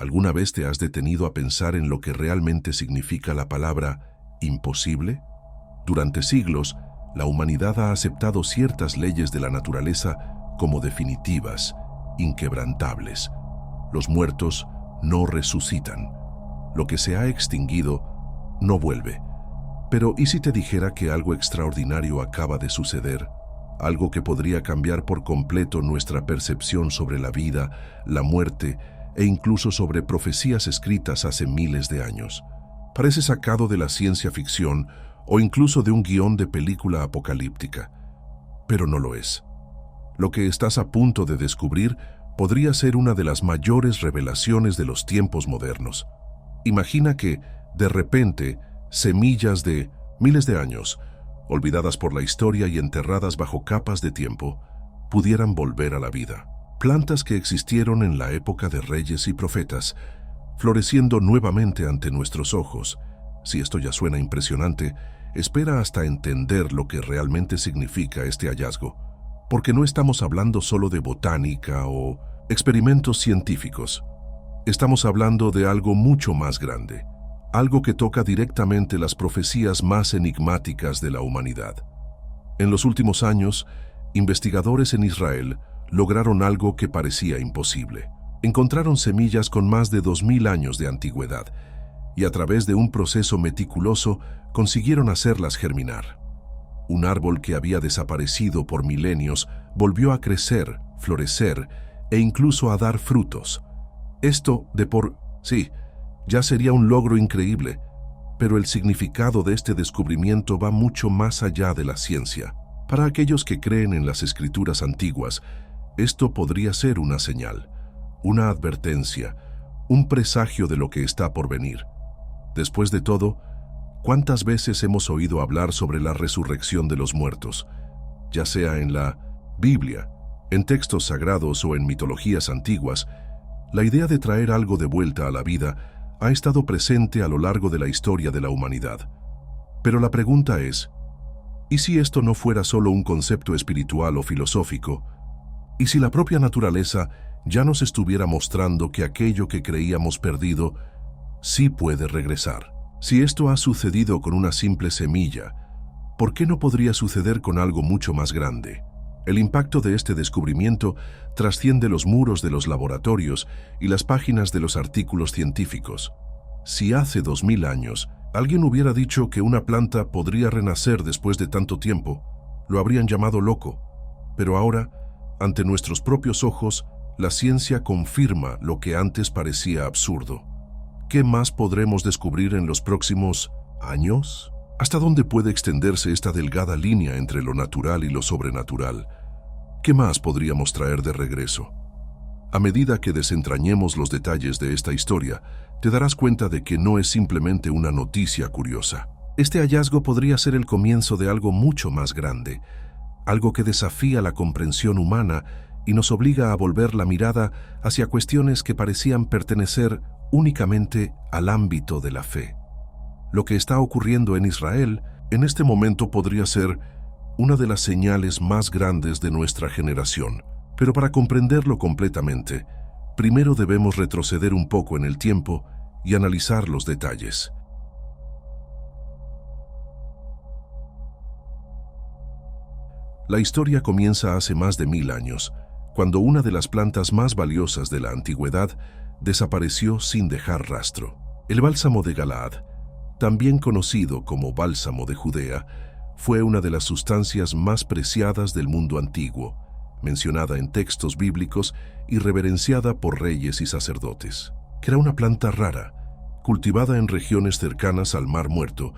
¿Alguna vez te has detenido a pensar en lo que realmente significa la palabra imposible? Durante siglos, la humanidad ha aceptado ciertas leyes de la naturaleza como definitivas, inquebrantables. Los muertos no resucitan. Lo que se ha extinguido no vuelve. Pero ¿y si te dijera que algo extraordinario acaba de suceder? Algo que podría cambiar por completo nuestra percepción sobre la vida, la muerte e incluso sobre profecías escritas hace miles de años. Parece sacado de la ciencia ficción o incluso de un guión de película apocalíptica, pero no lo es. Lo que estás a punto de descubrir podría ser una de las mayores revelaciones de los tiempos modernos. Imagina que, de repente, semillas de miles de años, olvidadas por la historia y enterradas bajo capas de tiempo, pudieran volver a la vida. Plantas que existieron en la época de reyes y profetas, floreciendo nuevamente ante nuestros ojos. Si esto ya suena impresionante, espera hasta entender lo que realmente significa este hallazgo, porque no estamos hablando solo de botánica o experimentos científicos. Estamos hablando de algo mucho más grande, algo que toca directamente las profecías más enigmáticas de la humanidad. En los últimos años, investigadores en Israel lograron algo que parecía imposible. Encontraron semillas con más de 2000 años de antigüedad y a través de un proceso meticuloso consiguieron hacerlas germinar. Un árbol que había desaparecido por milenios volvió a crecer, florecer e incluso a dar frutos. Esto sí, ya sería un logro increíble, pero el significado de este descubrimiento va mucho más allá de la ciencia. Para aquellos que creen en las escrituras antiguas, esto podría ser una señal, una advertencia, un presagio de lo que está por venir. Después de todo, ¿cuántas veces hemos oído hablar sobre la resurrección de los muertos? Ya sea en la Biblia, en textos sagrados o en mitologías antiguas, la idea de traer algo de vuelta a la vida ha estado presente a lo largo de la historia de la humanidad. Pero la pregunta es, ¿y si esto no fuera solo un concepto espiritual o filosófico? ¿Y si la propia naturaleza ya nos estuviera mostrando que aquello que creíamos perdido sí puede regresar? Si esto ha sucedido con una simple semilla, ¿por qué no podría suceder con algo mucho más grande? El impacto de este descubrimiento trasciende los muros de los laboratorios y las páginas de los artículos científicos. Si hace 2000 años alguien hubiera dicho que una planta podría renacer después de tanto tiempo, lo habrían llamado loco. Pero ahora, ante nuestros propios ojos, la ciencia confirma lo que antes parecía absurdo. ¿Qué más podremos descubrir en los próximos años? ¿Hasta dónde puede extenderse esta delgada línea entre lo natural y lo sobrenatural? ¿Qué más podríamos traer de regreso? A medida que desentrañemos los detalles de esta historia, te darás cuenta de que no es simplemente una noticia curiosa. Este hallazgo podría ser el comienzo de algo mucho más grande, algo que desafía la comprensión humana y nos obliga a volver la mirada hacia cuestiones que parecían pertenecer únicamente al ámbito de la fe. Lo que está ocurriendo en Israel en este momento podría ser una de las señales más grandes de nuestra generación. Pero para comprenderlo completamente, primero debemos retroceder un poco en el tiempo y analizar los detalles. La historia comienza hace más de 1000 años, cuando una de las plantas más valiosas de la antigüedad desapareció sin dejar rastro. El bálsamo de Galaad, también conocido como bálsamo de Judea, fue una de las sustancias más preciadas del mundo antiguo, mencionada en textos bíblicos y reverenciada por reyes y sacerdotes. Era una planta rara, cultivada en regiones cercanas al Mar Muerto,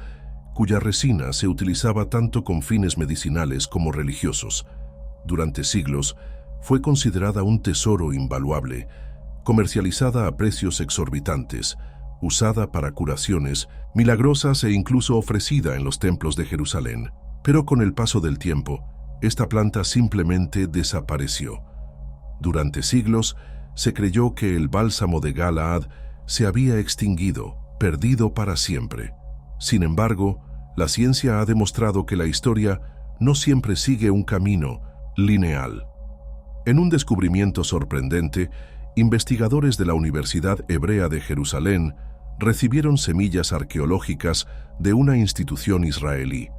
cuya resina se utilizaba tanto con fines medicinales como religiosos. Durante siglos, fue considerada un tesoro invaluable, comercializada a precios exorbitantes, usada para curaciones milagrosas e incluso ofrecida en los templos de Jerusalén. Pero con el paso del tiempo, esta planta simplemente desapareció. Durante siglos, se creyó que el bálsamo de Galaad se había extinguido, perdido para siempre. Sin embargo, la ciencia ha demostrado que la historia no siempre sigue un camino lineal. En un descubrimiento sorprendente, investigadores de la Universidad Hebrea de Jerusalén recibieron semillas arqueológicas de una institución israelí.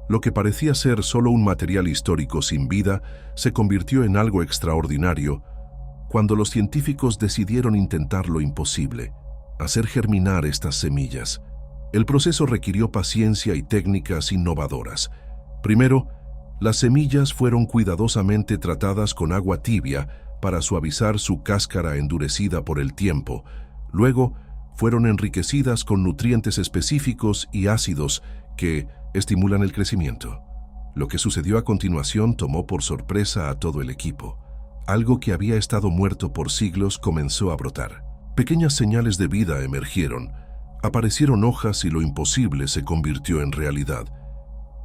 Lo que parecía ser solo un material histórico sin vida se convirtió en algo extraordinario cuando los científicos decidieron intentar lo imposible: hacer germinar estas semillas. El proceso requirió paciencia y técnicas innovadoras. Primero, las semillas fueron cuidadosamente tratadas con agua tibia para suavizar su cáscara endurecida por el tiempo. Luego, fueron enriquecidas con nutrientes específicos y ácidos que estimulan el crecimiento. Lo que sucedió a continuación tomó por sorpresa a todo el equipo. Algo que había estado muerto por siglos comenzó a brotar. Pequeñas señales de vida emergieron. Aparecieron hojas y lo imposible se convirtió en realidad.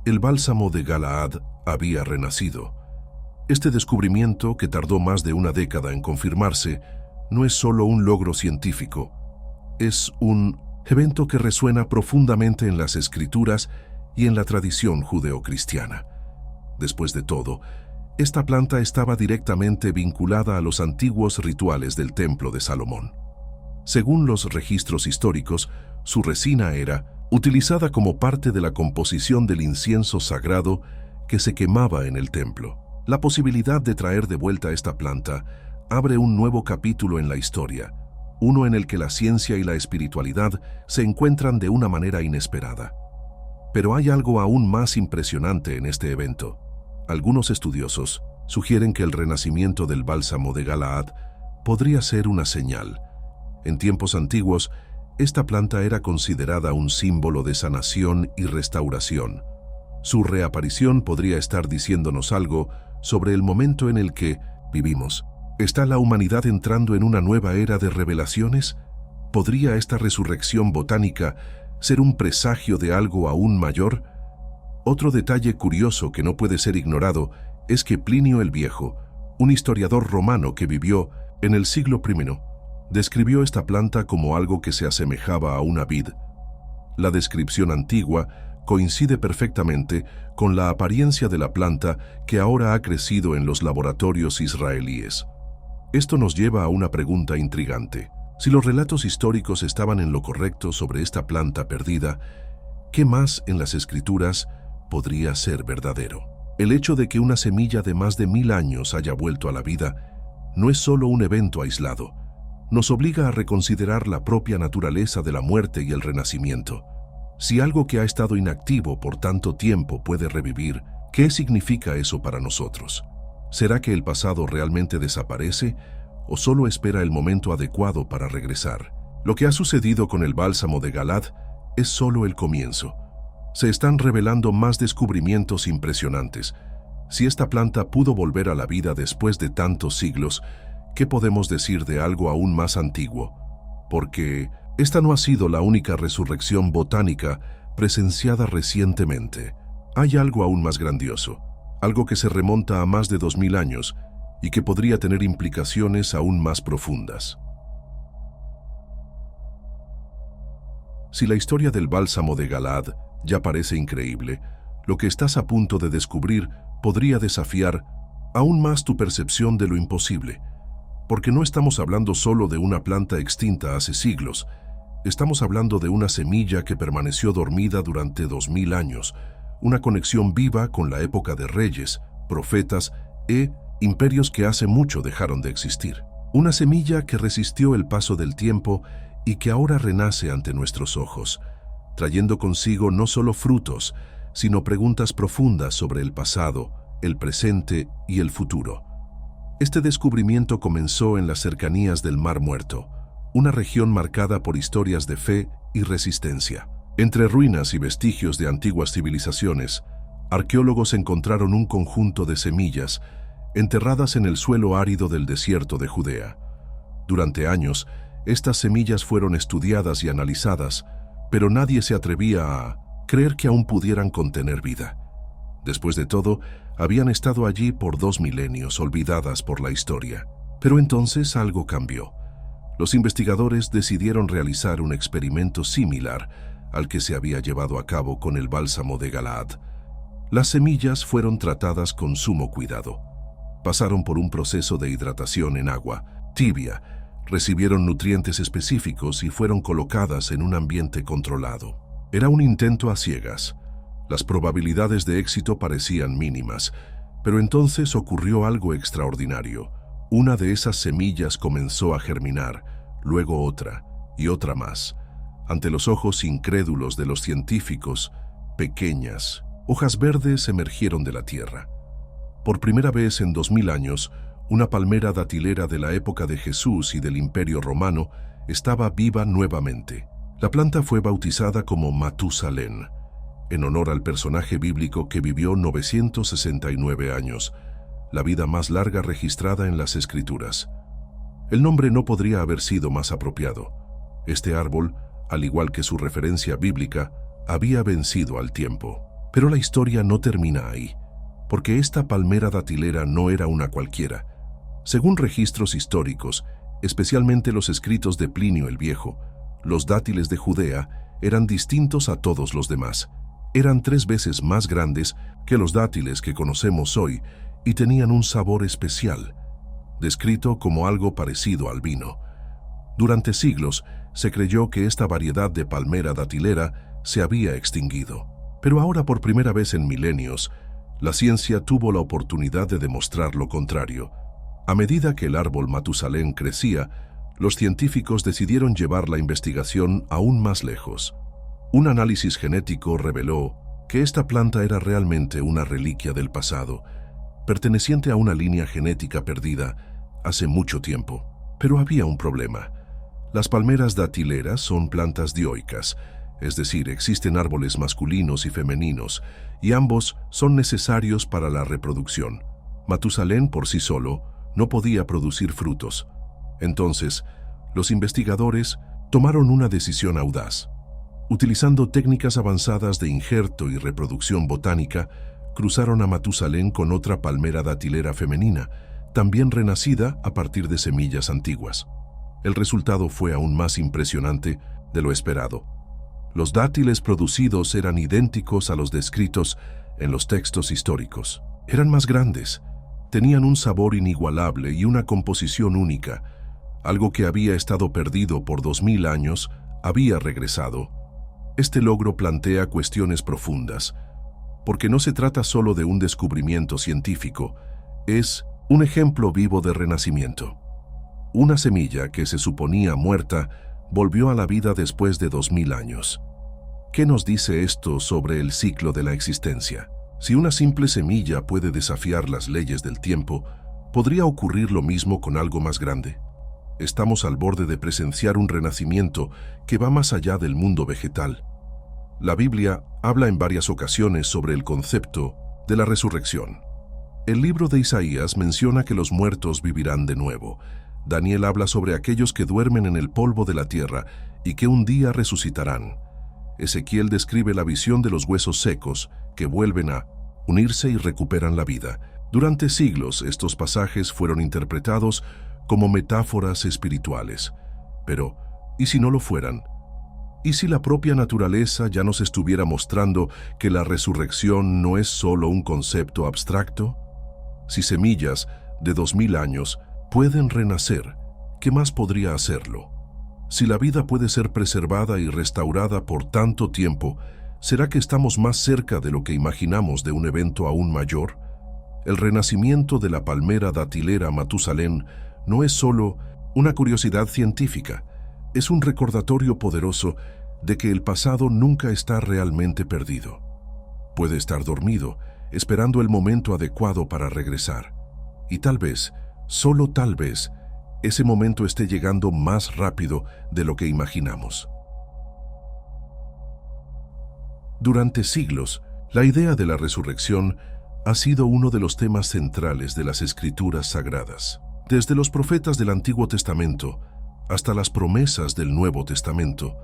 El bálsamo de Galaad había renacido. Este descubrimiento, que tardó más de una década en confirmarse, no es solo un logro científico. Es un evento que resuena profundamente en las Escrituras y en la tradición judeocristiana. Después de todo, esta planta estaba directamente vinculada a los antiguos rituales del Templo de Salomón. Según los registros históricos, su resina era utilizada como parte de la composición del incienso sagrado que se quemaba en el templo. La posibilidad de traer de vuelta esta planta abre un nuevo capítulo en la historia, uno en el que la ciencia y la espiritualidad se encuentran de una manera inesperada. Pero hay algo aún más impresionante en este evento. Algunos estudiosos sugieren que el renacimiento del bálsamo de Galaad podría ser una señal. En tiempos antiguos, esta planta era considerada un símbolo de sanación y restauración. Su reaparición podría estar diciéndonos algo sobre el momento en el que vivimos. ¿Está la humanidad entrando en una nueva era de revelaciones? ¿Podría esta resurrección botánica ser un presagio de algo aún mayor? Otro detalle curioso que no puede ser ignorado es que Plinio el Viejo, un historiador romano que vivió en el siglo I, describió esta planta como algo que se asemejaba a una vid. La descripción antigua coincide perfectamente con la apariencia de la planta que ahora ha crecido en los laboratorios israelíes. Esto nos lleva a una pregunta intrigante. Si los relatos históricos estaban en lo correcto sobre esta planta perdida, ¿qué más en las Escrituras podría ser verdadero? El hecho de que una semilla de más de 1000 años haya vuelto a la vida no es solo un evento aislado. Nos obliga a reconsiderar la propia naturaleza de la muerte y el renacimiento. Si algo que ha estado inactivo por tanto tiempo puede revivir, ¿qué significa eso para nosotros? ¿Será que el pasado realmente desaparece o solo espera el momento adecuado para regresar? Lo que ha sucedido con el bálsamo de Galaad es solo el comienzo. Se están revelando más descubrimientos impresionantes. Si esta planta pudo volver a la vida después de tantos siglos, ¿qué podemos decir de algo aún más antiguo? Porque esta no ha sido la única resurrección botánica presenciada recientemente. Hay algo aún más grandioso, algo que se remonta a más de 2000 años y que podría tener implicaciones aún más profundas. Si la historia del bálsamo de Galaad ya parece increíble, lo que estás a punto de descubrir podría desafiar aún más tu percepción de lo imposible. Porque no estamos hablando solo de una planta extinta hace siglos, estamos hablando de una semilla que permaneció dormida durante 2000 años, una conexión viva con la época de reyes, profetas e imperios que hace mucho dejaron de existir. Una semilla que resistió el paso del tiempo y que ahora renace ante nuestros ojos, trayendo consigo no solo frutos, sino preguntas profundas sobre el pasado, el presente y el futuro. Este descubrimiento comenzó en las cercanías del Mar Muerto, una región marcada por historias de fe y resistencia. Entre ruinas y vestigios de antiguas civilizaciones, arqueólogos encontraron un conjunto de semillas enterradas en el suelo árido del desierto de Judea. Durante años, estas semillas fueron estudiadas y analizadas, pero nadie se atrevía a creer que aún pudieran contener vida. Después de todo, habían estado allí por 2 milenios, olvidadas por la historia. Pero entonces algo cambió. Los investigadores decidieron realizar un experimento similar al que se había llevado a cabo con el bálsamo de Galaad. Las semillas fueron tratadas con sumo cuidado. Pasaron por un proceso de hidratación en agua, tibia, recibieron nutrientes específicos y fueron colocadas en un ambiente controlado. Era un intento a ciegas. Las probabilidades de éxito parecían mínimas, pero entonces ocurrió algo extraordinario. Una de esas semillas comenzó a germinar, luego otra y otra más. Ante los ojos incrédulos de los científicos, pequeñas hojas verdes emergieron de la tierra. Por primera vez en 2000 años, una palmera datilera de la época de Jesús y del Imperio Romano estaba viva nuevamente. La planta fue bautizada como Matusalén, en honor al personaje bíblico que vivió 969 años, la vida más larga registrada en las Escrituras. El nombre no podría haber sido más apropiado. Este árbol, al igual que su referencia bíblica, había vencido al tiempo. Pero la historia no termina ahí, porque esta palmera datilera no era una cualquiera. Según registros históricos, especialmente los escritos de Plinio el Viejo, los dátiles de Judea eran distintos a todos los demás. Eran 3 veces más grandes que los dátiles que conocemos hoy y tenían un sabor especial, descrito como algo parecido al vino. Durante siglos se creyó que esta variedad de palmera datilera se había extinguido. Pero ahora, por primera vez en milenios, la ciencia tuvo la oportunidad de demostrar lo contrario. A medida que el árbol Matusalén crecía, los científicos decidieron llevar la investigación aún más lejos. Un análisis genético reveló que esta planta era realmente una reliquia del pasado, perteneciente a una línea genética perdida hace mucho tiempo. Pero había un problema. Las palmeras datileras son plantas dioicas, es decir, existen árboles masculinos y femeninos, y ambos son necesarios para la reproducción. Matusalén por sí solo no podía producir frutos. Entonces, los investigadores tomaron una decisión audaz. Utilizando técnicas avanzadas de injerto y reproducción botánica, cruzaron a Matusalén con otra palmera datilera femenina, también renacida a partir de semillas antiguas. El resultado fue aún más impresionante de lo esperado. Los dátiles producidos eran idénticos a los descritos en los textos históricos. Eran más grandes, tenían un sabor inigualable y una composición única. Algo que había estado perdido por 2000 años había regresado. Este logro plantea cuestiones profundas, porque no se trata solo de un descubrimiento científico, es un ejemplo vivo de renacimiento. Una semilla que se suponía muerta volvió a la vida después de 2000 años. ¿Qué nos dice esto sobre el ciclo de la existencia? Si una simple semilla puede desafiar las leyes del tiempo, ¿podría ocurrir lo mismo con algo más grande? Estamos al borde de presenciar un renacimiento que va más allá del mundo vegetal. La Biblia habla en varias ocasiones sobre el concepto de la resurrección. El libro de Isaías menciona que los muertos vivirán de nuevo. Daniel habla sobre aquellos que duermen en el polvo de la tierra y que un día resucitarán. Ezequiel describe la visión de los huesos secos que vuelven a unirse y recuperan la vida. Durante siglos, estos pasajes fueron interpretados como metáforas espirituales. Pero, ¿y si no lo fueran? ¿Y si la propia naturaleza ya nos estuviera mostrando que la resurrección no es solo un concepto abstracto? Si semillas de 2000 años pueden renacer, ¿qué más podría hacerlo? Si la vida puede ser preservada y restaurada por tanto tiempo, ¿será que estamos más cerca de lo que imaginamos de un evento aún mayor? El renacimiento de la palmera datilera Matusalén no es solo una curiosidad científica, es un recordatorio poderoso de que el pasado nunca está realmente perdido. Puede estar dormido, esperando el momento adecuado para regresar. Y tal vez, solo tal vez, ese momento esté llegando más rápido de lo que imaginamos. Durante siglos, la idea de la resurrección ha sido uno de los temas centrales de las Escrituras sagradas. Desde los profetas del Antiguo Testamento hasta las promesas del Nuevo Testamento,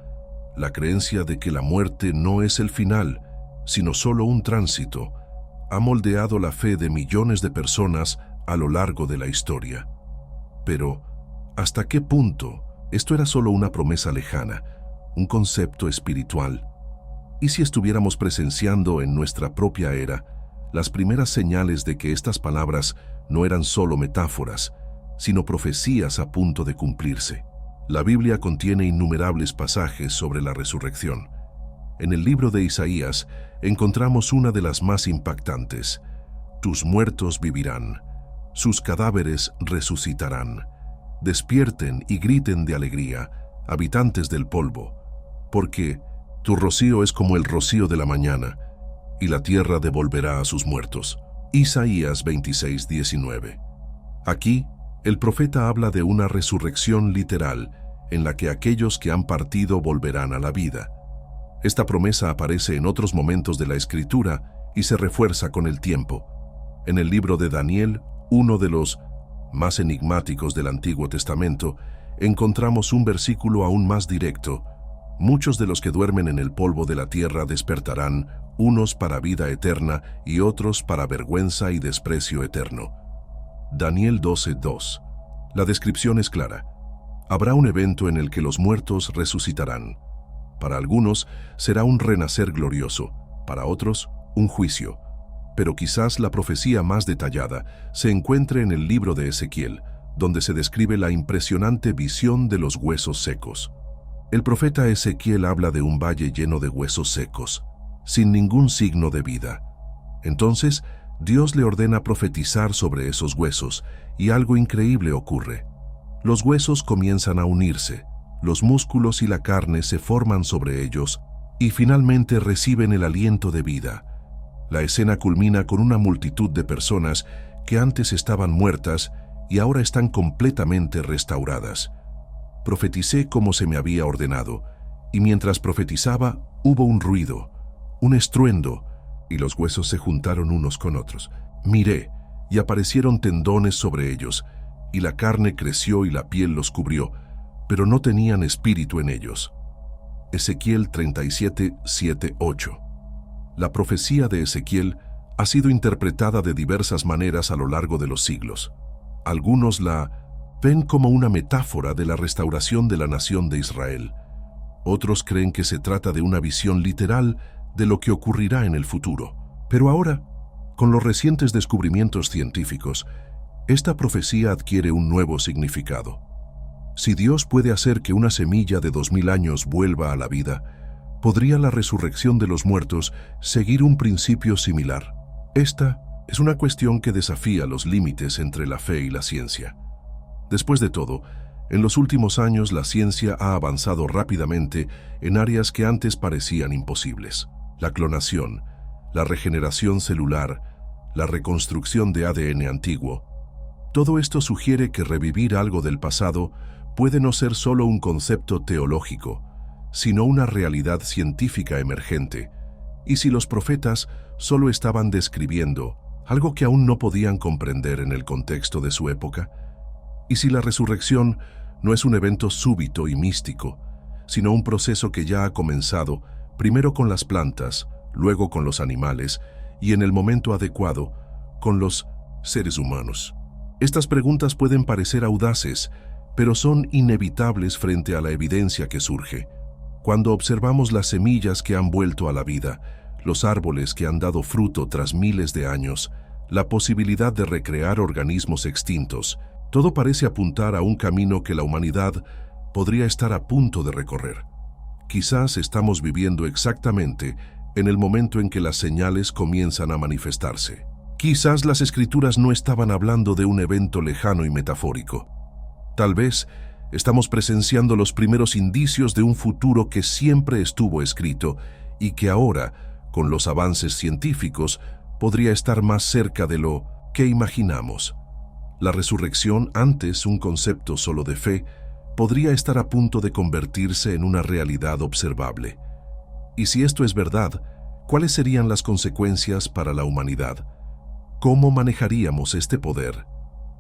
la creencia de que la muerte no es el final, sino solo un tránsito, ha moldeado la fe de millones de personas a lo largo de la historia. Pero, ¿hasta qué punto esto era solo una promesa lejana, un concepto espiritual? ¿Y si estuviéramos presenciando en nuestra propia era las primeras señales de que estas palabras no eran solo metáforas, sino profecías a punto de cumplirse. La Biblia contiene innumerables pasajes sobre la resurrección. En el libro de Isaías encontramos una de las más impactantes. Tus muertos vivirán, sus cadáveres resucitarán. Despierten y griten de alegría, habitantes del polvo, porque tu rocío es como el rocío de la mañana, y la tierra devolverá a sus muertos. Isaías 26:19. Aquí, el profeta habla de una resurrección literal, en la que aquellos que han partido volverán a la vida. Esta promesa aparece en otros momentos de la Escritura y se refuerza con el tiempo. En el libro de Daniel, uno de los más enigmáticos del Antiguo Testamento, encontramos un versículo aún más directo. Muchos de los que duermen en el polvo de la tierra despertarán, unos para vida eterna y otros para vergüenza y desprecio eterno. Daniel 12:2. La descripción es clara. Habrá un evento en el que los muertos resucitarán. Para algunos será un renacer glorioso, para otros un juicio. Pero quizás la profecía más detallada se encuentre en el libro de Ezequiel, donde se describe la impresionante visión de los huesos secos. El profeta Ezequiel habla de un valle lleno de huesos secos, sin ningún signo de vida. Entonces, Dios le ordena profetizar sobre esos huesos, y algo increíble ocurre. Los huesos comienzan a unirse, los músculos y la carne se forman sobre ellos, y finalmente reciben el aliento de vida. La escena culmina con una multitud de personas que antes estaban muertas y ahora están completamente restauradas. Profeticé como se me había ordenado, y mientras profetizaba hubo un ruido, un estruendo, y los huesos se juntaron unos con otros. Miré, y aparecieron tendones sobre ellos, y la carne creció y la piel los cubrió, pero no tenían espíritu en ellos. Ezequiel 37:7-8. La profecía de Ezequiel ha sido interpretada de diversas maneras a lo largo de los siglos. Algunos la ven como una metáfora de la restauración de la nación de Israel. Otros creen que se trata de una visión literal de lo que ocurrirá en el futuro. Pero ahora, con los recientes descubrimientos científicos, esta profecía adquiere un nuevo significado. Si Dios puede hacer que una semilla de 2000 años vuelva a la vida, ¿podría la resurrección de los muertos seguir un principio similar? Esta es una cuestión que desafía los límites entre la fe y la ciencia. Después de todo, en los últimos años la ciencia ha avanzado rápidamente en áreas que antes parecían imposibles. La clonación, la regeneración celular, la reconstrucción de ADN antiguo. Todo esto sugiere que revivir algo del pasado puede no ser solo un concepto teológico, sino una realidad científica emergente. Y si los profetas solo estaban describiendo algo que aún no podían comprender en el contexto de su época, y si la resurrección no es un evento súbito y místico, sino un proceso que ya ha comenzado, primero con las plantas, luego con los animales, y en el momento adecuado, con los seres humanos. Estas preguntas pueden parecer audaces, pero son inevitables frente a la evidencia que surge. Cuando observamos las semillas que han vuelto a la vida, los árboles que han dado fruto tras miles de años, la posibilidad de recrear organismos extintos, todo parece apuntar a un camino que la humanidad podría estar a punto de recorrer. Quizás estamos viviendo exactamente en el momento en que las señales comienzan a manifestarse. Quizás las Escrituras no estaban hablando de un evento lejano y metafórico. Tal vez estamos presenciando los primeros indicios de un futuro que siempre estuvo escrito y que ahora, con los avances científicos, podría estar más cerca de lo que imaginamos. La resurrección, antes un concepto solo de fe, podría estar a punto de convertirse en una realidad observable. Y si esto es verdad, ¿cuáles serían las consecuencias para la humanidad? ¿Cómo manejaríamos este poder?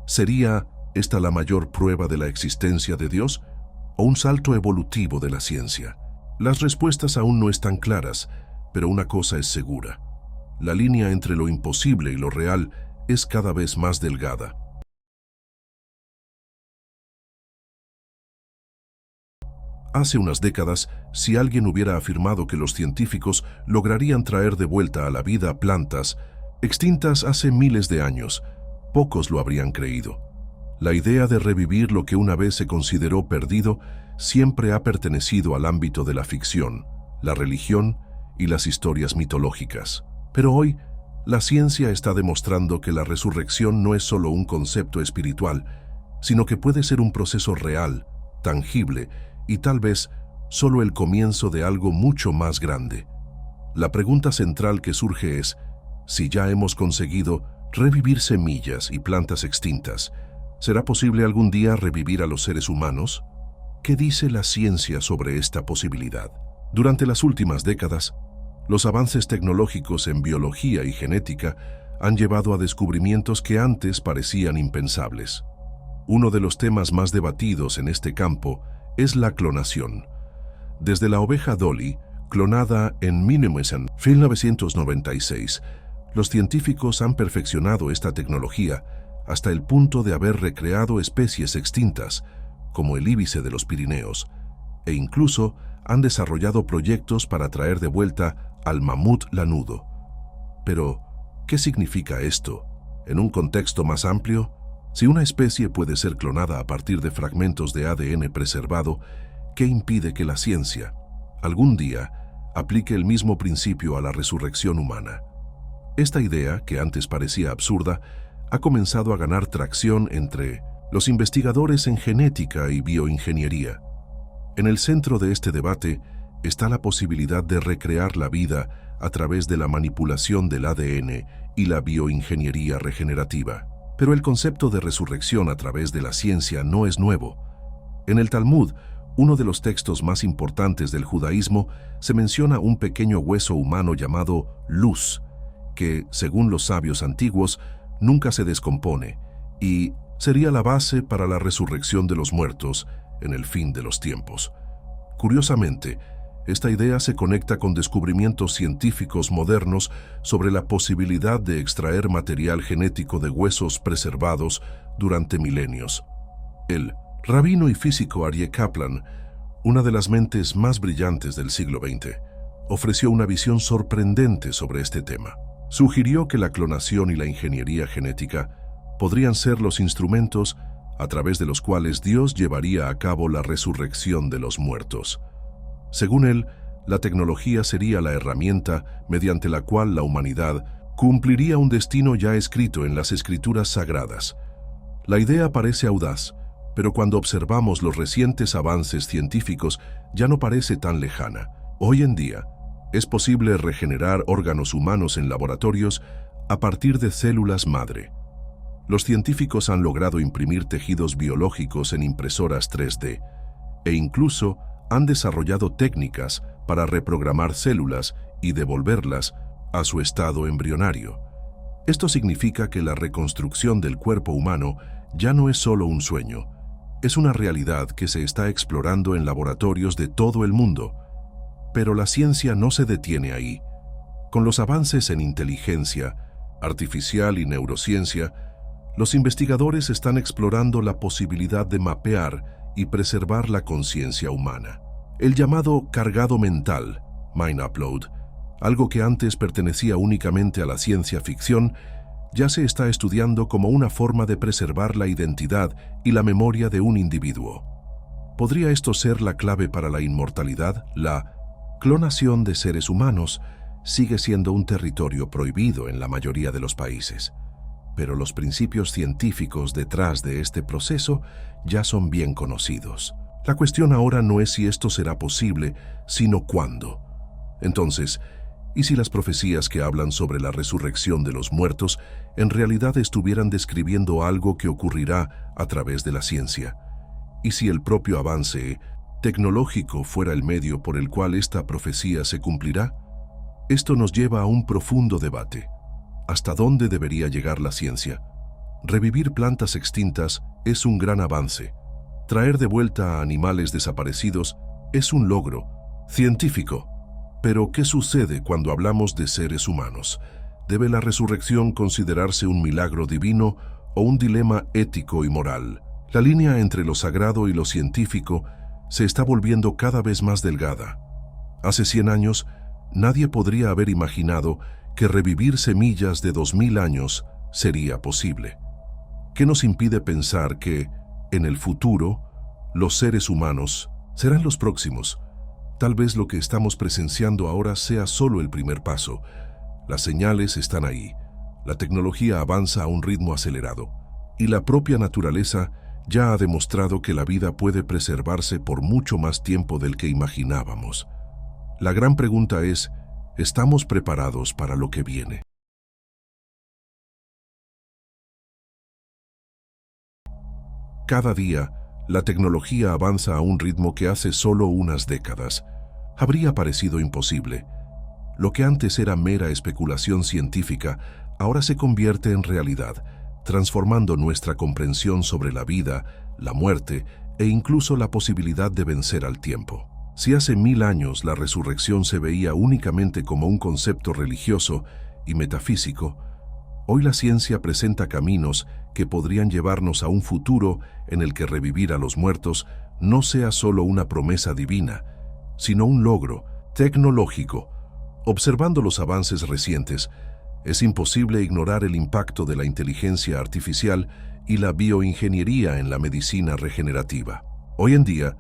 ¿Sería esta la mayor prueba de la existencia de Dios o un salto evolutivo de la ciencia? Las respuestas aún no están claras, pero una cosa es segura. La línea entre lo imposible y lo real es cada vez más delgada. Hace unas décadas, si alguien hubiera afirmado que los científicos lograrían traer de vuelta a la vida plantas extintas hace miles de años, pocos lo habrían creído. La idea de revivir lo que una vez se consideró perdido siempre ha pertenecido al ámbito de la ficción, la religión y las historias mitológicas. Pero hoy, la ciencia está demostrando que la resurrección no es solo un concepto espiritual, sino que puede ser un proceso real, tangible y tal vez solo el comienzo de algo mucho más grande. La pregunta central que surge es, si ya hemos conseguido revivir semillas y plantas extintas, ¿será posible algún día revivir a los seres humanos? ¿Qué dice la ciencia sobre esta posibilidad? Durante las últimas décadas, los avances tecnológicos en biología y genética han llevado a descubrimientos que antes parecían impensables. Uno de los temas más debatidos en este campo es la clonación. Desde la oveja Dolly, clonada en 1996, los científicos han perfeccionado esta tecnología hasta el punto de haber recreado especies extintas, como el íbice de los Pirineos, e incluso han desarrollado proyectos para traer de vuelta al mamut lanudo. Pero, ¿qué significa esto? En un contexto más amplio, si una especie puede ser clonada a partir de fragmentos de ADN preservado, ¿qué impide que la ciencia, algún día, aplique el mismo principio a la resurrección humana? Esta idea, que antes parecía absurda, ha comenzado a ganar tracción entre los investigadores en genética y bioingeniería. En el centro de este debate está la posibilidad de recrear la vida a través de la manipulación del ADN y la bioingeniería regenerativa. Pero el concepto de resurrección a través de la ciencia no es nuevo. En el Talmud, uno de los textos más importantes del judaísmo, se menciona un pequeño hueso humano llamado luz, que, según los sabios antiguos, nunca se descompone y sería la base para la resurrección de los muertos en el fin de los tiempos. Curiosamente, esta idea se conecta con descubrimientos científicos modernos sobre la posibilidad de extraer material genético de huesos preservados durante milenios. El rabino y físico Aryeh Kaplan, una de las mentes más brillantes del siglo XX, ofreció una visión sorprendente sobre este tema. Sugirió que la clonación y la ingeniería genética podrían ser los instrumentos a través de los cuales Dios llevaría a cabo la resurrección de los muertos. Según él, la tecnología sería la herramienta mediante la cual la humanidad cumpliría un destino ya escrito en las Escrituras Sagradas. La idea parece audaz, pero cuando observamos los recientes avances científicos ya no parece tan lejana. Hoy en día, es posible regenerar órganos humanos en laboratorios a partir de células madre. Los científicos han logrado imprimir tejidos biológicos en impresoras 3D e incluso han desarrollado técnicas para reprogramar células y devolverlas a su estado embrionario. Esto significa que la reconstrucción del cuerpo humano ya no es solo un sueño, es una realidad que se está explorando en laboratorios de todo el mundo. Pero la ciencia no se detiene ahí. Con los avances en inteligencia artificial y neurociencia, los investigadores están explorando la posibilidad de mapear y preservar la conciencia humana. El llamado cargado mental, mind upload, algo que antes pertenecía únicamente a la ciencia ficción, ya se está estudiando como una forma de preservar la identidad y la memoria de un individuo. ¿Podría esto ser la clave para la inmortalidad? La clonación de seres humanos sigue siendo un territorio prohibido en la mayoría de los países, pero los principios científicos detrás de este proceso ya son bien conocidos. La cuestión ahora no es si esto será posible, sino cuándo. Entonces, ¿y si las profecías que hablan sobre la resurrección de los muertos en realidad estuvieran describiendo algo que ocurrirá a través de la ciencia? ¿Y si el propio avance tecnológico fuera el medio por el cual esta profecía se cumplirá? Esto nos lleva a un profundo debate. ¿Hasta dónde debería llegar la ciencia? Revivir plantas extintas es un gran avance. Traer de vuelta a animales desaparecidos es un logro científico. Pero, ¿qué sucede cuando hablamos de seres humanos? ¿Debe la resurrección considerarse un milagro divino o un dilema ético y moral? La línea entre lo sagrado y lo científico se está volviendo cada vez más delgada. Hace 100 años, nadie podría haber imaginado que revivir semillas de 2000 años sería posible. ¿Qué nos impide pensar que, en el futuro, los seres humanos serán los próximos? Tal vez lo que estamos presenciando ahora sea solo el primer paso. Las señales están ahí. La tecnología avanza a un ritmo acelerado. Y la propia naturaleza ya ha demostrado que la vida puede preservarse por mucho más tiempo del que imaginábamos. La gran pregunta es, ¿estamos preparados para lo que viene? Cada día, la tecnología avanza a un ritmo que hace solo unas décadas habría parecido imposible. Lo que antes era mera especulación científica, ahora se convierte en realidad, transformando nuestra comprensión sobre la vida, la muerte e incluso la posibilidad de vencer al tiempo. Si hace 1000 años la resurrección se veía únicamente como un concepto religioso y metafísico, hoy la ciencia presenta caminos que podrían llevarnos a un futuro en el que revivir a los muertos no sea solo una promesa divina, sino un logro tecnológico. Observando los avances recientes, es imposible ignorar el impacto de la inteligencia artificial y la bioingeniería en la medicina regenerativa. Hoy en día,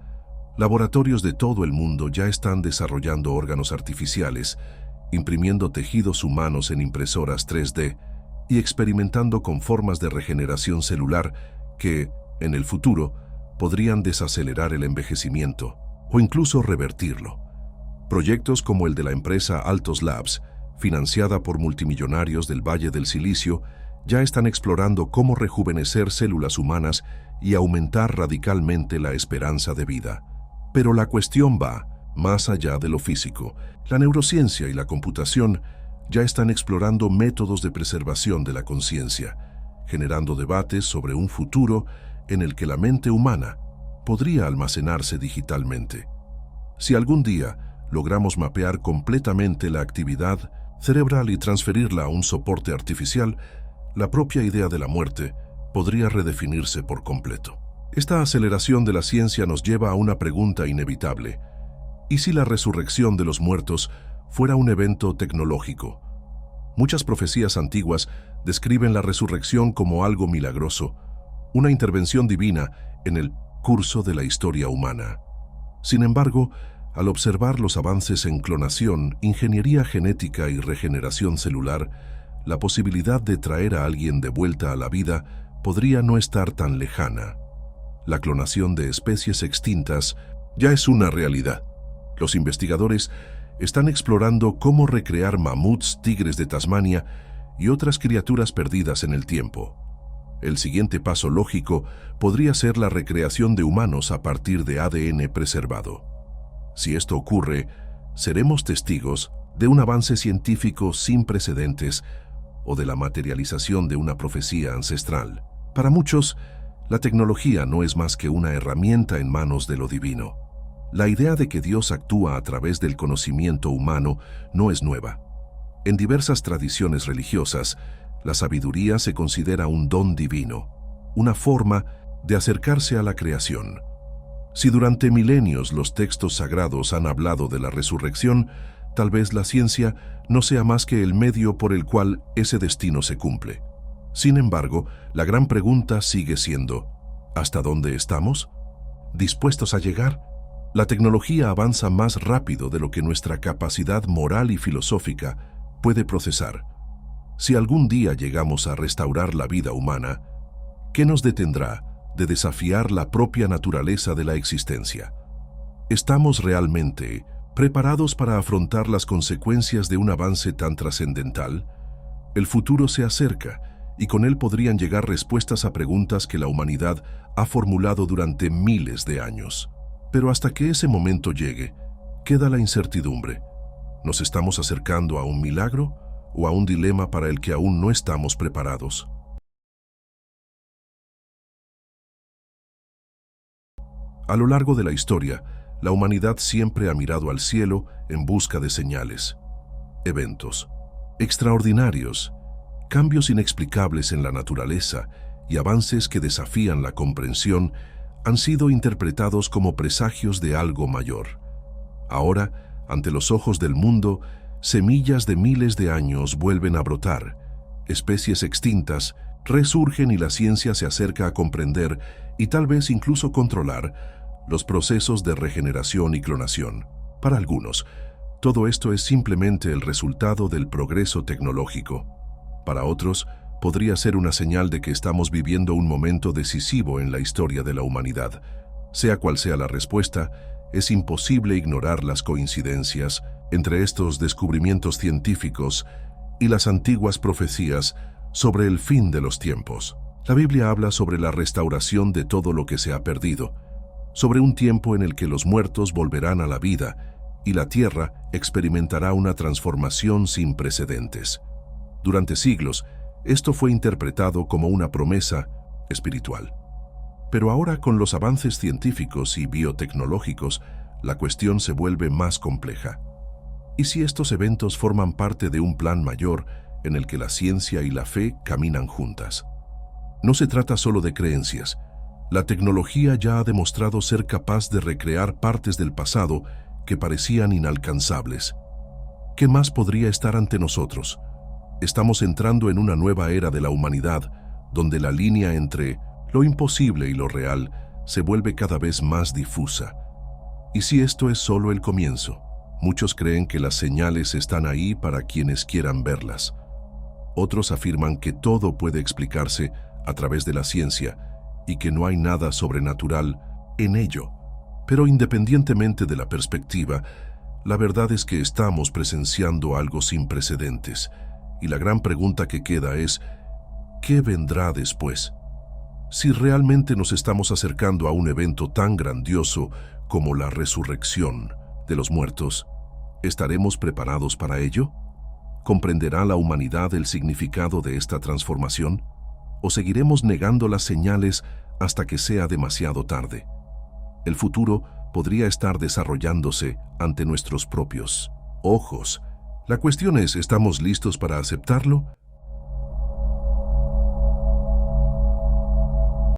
laboratorios de todo el mundo ya están desarrollando órganos artificiales, imprimiendo tejidos humanos en impresoras 3D y experimentando con formas de regeneración celular que, en el futuro, podrían desacelerar el envejecimiento o incluso revertirlo. Proyectos como el de la empresa Altos Labs, financiada por multimillonarios del Valle del Silicio, ya están explorando cómo rejuvenecer células humanas y aumentar radicalmente la esperanza de vida. Pero la cuestión va más allá de lo físico. La neurociencia y la computación ya están explorando métodos de preservación de la conciencia, generando debates sobre un futuro en el que la mente humana podría almacenarse digitalmente. Si algún día logramos mapear completamente la actividad cerebral y transferirla a un soporte artificial, la propia idea de la muerte podría redefinirse por completo. Esta aceleración de la ciencia nos lleva a una pregunta inevitable. ¿Y si la resurrección de los muertos fuera un evento tecnológico? Muchas profecías antiguas describen la resurrección como algo milagroso, una intervención divina en el curso de la historia humana. Sin embargo, al observar los avances en clonación, ingeniería genética y regeneración celular, la posibilidad de traer a alguien de vuelta a la vida podría no estar tan lejana. La clonación de especies extintas ya es una realidad. Los investigadores están explorando cómo recrear mamuts, tigres de Tasmania y otras criaturas perdidas en el tiempo. El siguiente paso lógico podría ser la recreación de humanos a partir de ADN preservado. Si esto ocurre, seremos testigos de un avance científico sin precedentes o de la materialización de una profecía ancestral. Para muchos, la tecnología no es más que una herramienta en manos de lo divino. La idea de que Dios actúa a través del conocimiento humano no es nueva. En diversas tradiciones religiosas, la sabiduría se considera un don divino, una forma de acercarse a la creación. Si durante milenios los textos sagrados han hablado de la resurrección, tal vez la ciencia no sea más que el medio por el cual ese destino se cumple. Sin embargo, la gran pregunta sigue siendo, ¿hasta dónde estamos? ¿Dispuestos a llegar? La tecnología avanza más rápido de lo que nuestra capacidad moral y filosófica puede procesar. Si algún día llegamos a restaurar la vida humana, ¿qué nos detendrá de desafiar la propia naturaleza de la existencia? ¿Estamos realmente preparados para afrontar las consecuencias de un avance tan trascendental? El futuro se acerca y con él podrían llegar respuestas a preguntas que la humanidad ha formulado durante miles de años. Pero hasta que ese momento llegue, queda la incertidumbre. ¿Nos estamos acercando a un milagro o a un dilema para el que aún no estamos preparados? A lo largo de la historia, la humanidad siempre ha mirado al cielo en busca de señales, eventos extraordinarios, cambios inexplicables en la naturaleza y avances que desafían la comprensión han sido interpretados como presagios de algo mayor. Ahora, ante los ojos del mundo, semillas de miles de años vuelven a brotar, especies extintas resurgen y la ciencia se acerca a comprender y tal vez incluso controlar los procesos de regeneración y clonación. Para algunos, todo esto es simplemente el resultado del progreso tecnológico. Para otros, podría ser una señal de que estamos viviendo un momento decisivo en la historia de la humanidad. Sea cual sea la respuesta, es imposible ignorar las coincidencias entre estos descubrimientos científicos y las antiguas profecías sobre el fin de los tiempos. La Biblia habla sobre la restauración de todo lo que se ha perdido, sobre un tiempo en el que los muertos volverán a la vida y la tierra experimentará una transformación sin precedentes. Durante siglos, esto fue interpretado como una promesa espiritual. Pero ahora, con los avances científicos y biotecnológicos, la cuestión se vuelve más compleja. ¿Y si estos eventos forman parte de un plan mayor en el que la ciencia y la fe caminan juntas? No se trata solo de creencias. La tecnología ya ha demostrado ser capaz de recrear partes del pasado que parecían inalcanzables. ¿Qué más podría estar ante nosotros? Estamos entrando en una nueva era de la humanidad, donde la línea entre lo imposible y lo real se vuelve cada vez más difusa. ¿Y si esto es solo el comienzo? Muchos creen que las señales están ahí para quienes quieran verlas. Otros afirman que todo puede explicarse a través de la ciencia y que no hay nada sobrenatural en ello. Pero independientemente de la perspectiva, la verdad es que estamos presenciando algo sin precedentes. Y la gran pregunta que queda es, ¿qué vendrá después? Si realmente nos estamos acercando a un evento tan grandioso como la resurrección de los muertos, ¿estaremos preparados para ello? ¿Comprenderá la humanidad el significado de esta transformación? ¿O seguiremos negando las señales hasta que sea demasiado tarde? El futuro podría estar desarrollándose ante nuestros propios ojos. La cuestión es, ¿estamos listos para aceptarlo